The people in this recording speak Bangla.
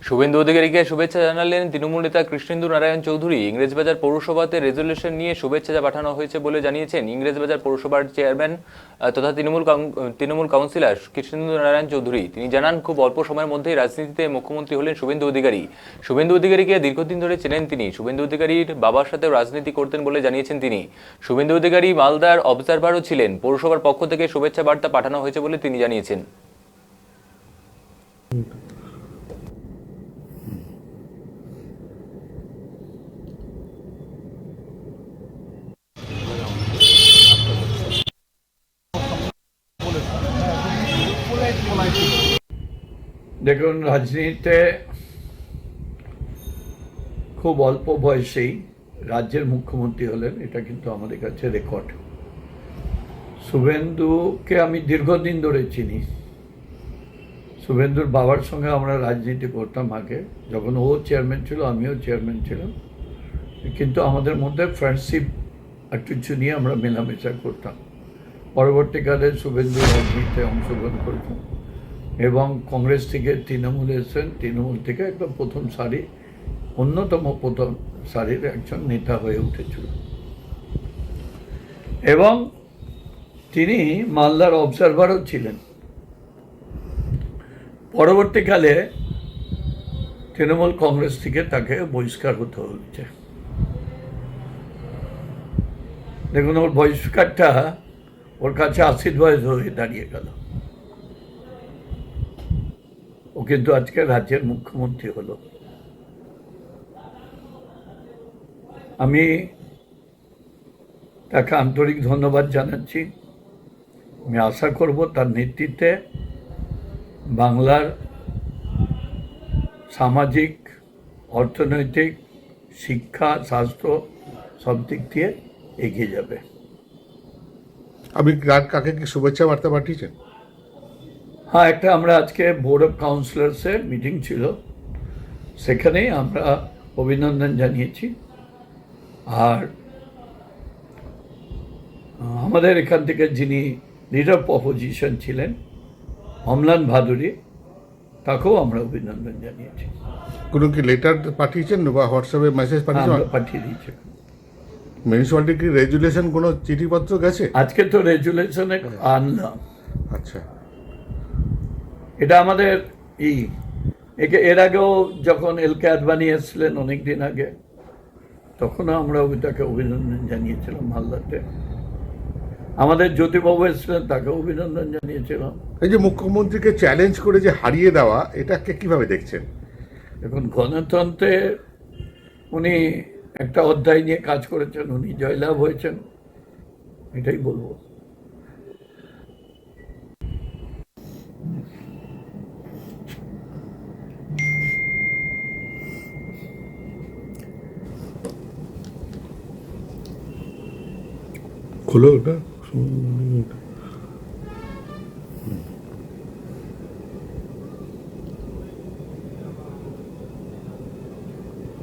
শুভেন্দু অধিকারীকে শুভেচ্ছা জানালেন তৃণমূল নেতা কৃষ্ণেন্দু নারায়ণ চৌধুরী। ইংরেজবাজার পৌরসভাতে রেজলিউশন নিয়ে শুভেচ্ছা পাঠানো হয়েছে বলে জানিয়েছেন ইংরেজবাজার পৌরসভার চেয়ারম্যান তথা তৃণমূল কাউন্সিলর কৃষ্ণেন্দু নারায়ণ চৌধুরী। তিনি জানান, খুব অল্প সময়ের মধ্যেই রাজনীতিতে মুখ্যমন্ত্রী হলেন শুভেন্দু অধিকারী। শুভেন্দু অধিকারীকে দীর্ঘদিন ধরে চেনেন তিনি। শুভেন্দু অধিকারীর বাবার সাথেও রাজনীতি করতেন বলে জানিয়েছেন তিনি। শুভেন্দু অধিকারী মালদার অবজারভারও ছিলেন। পৌরসভার পক্ষ থেকে শুভেচ্ছা বার্তা পাঠানো হয়েছে বলে তিনি জানিয়েছেন। দেখুন, রাজনীতিতে খুব অল্প বয়সেই রাজ্যের মুখ্যমন্ত্রী হলেন, এটা কিন্তু আমাদের কাছে রেকর্ড। শুভেন্দুকে আমি দীর্ঘদিন ধরে চিনি। শুভেন্দুর বাবার সঙ্গে আমরা রাজনীতি করতাম আগে, যখন ও চেয়ারম্যান ছিল আমিও চেয়ারম্যান ছিলাম, কিন্তু আমাদের মধ্যে ফ্রেন্ডশিপ একটু নিয়ে আমরা মেলামেশা করতাম। পরবর্তীকালে শুভেন্দু রাজনীতিতে অংশগ্রহণ করতাম এবং কংগ্রেস থেকে তৃণমূলে এসেছেন। তৃণমূল থেকে একদম প্রথম সারির একজন নেতা হয়ে উঠেছিল এবং তিনি মালদার অবজারভারও ছিলেন। পরবর্তীকালে তৃণমূল কংগ্রেস থেকে তাকে বহিষ্কার হতে হচ্ছে। দেখুন, ওর বহিষ্কারটা ওর কাছে আশীর্বাদ হয়ে দাঁড়িয়ে গেল। ও কিন্তু আজকে রাজ্যের মুখ্যমন্ত্রী হলো। আমি তাকে আন্তরিক ধন্যবাদ জানাচ্ছি। আমি আশা করব তার নেতৃত্বে বাংলার সামাজিক, অর্থনৈতিক, শিক্ষা, স্বাস্থ্য সব দিক দিয়ে এগিয়ে যাবে। আপনি কাকে কি শুভেচ্ছা বার্তা পাঠিয়েছেন? হ্যাঁ, আমরা আজকে বোর্ড অফ কাউন্সিলর্সের মিটিং ছিল, সেখানেই আমরা অভিনন্দন জানিয়েছি। আর আমাদের এখান থেকে যিনি লিডার অফ অপোজিশন ছিলেন অমলান ভাদুরী, তাকেও আমরা অভিনন্দন জানিয়েছি। কোনো কি লেটার পাঠিয়েছেন বা হোয়াটসঅ্যাপে মেসেজ পাঠিয়েছেন? পাঠিয়ে দিয়েছি। মিউনিসিপ্যালিটি কি রেজুলেশন কোনো চিঠিপত্র গেছে? আজকে তো রেজুলেশনে আনলাম। আচ্ছা, এটা আমাদের এর আগেও যখন এলকে আদবানি এসেছিলেন অনেকদিন আগে, তখনও আমরা তাকে অভিনন্দন জানিয়েছিলাম। মালদাতে আমাদের জ্যোতিবাবু এসেছিলেন, তাকে অভিনন্দন জানিয়েছিলাম। এই যে মুখ্যমন্ত্রীকে চ্যালেঞ্জ করে যে হারিয়ে দেওয়া, এটাকে কিভাবে দেখছেন? এখন গণতন্ত্রে উনি একটা অধ্যায় নিয়ে কাজ করেছেন, উনি জয়লাভ হয়েছেন, এটাই বলবো। খুলো ওটা।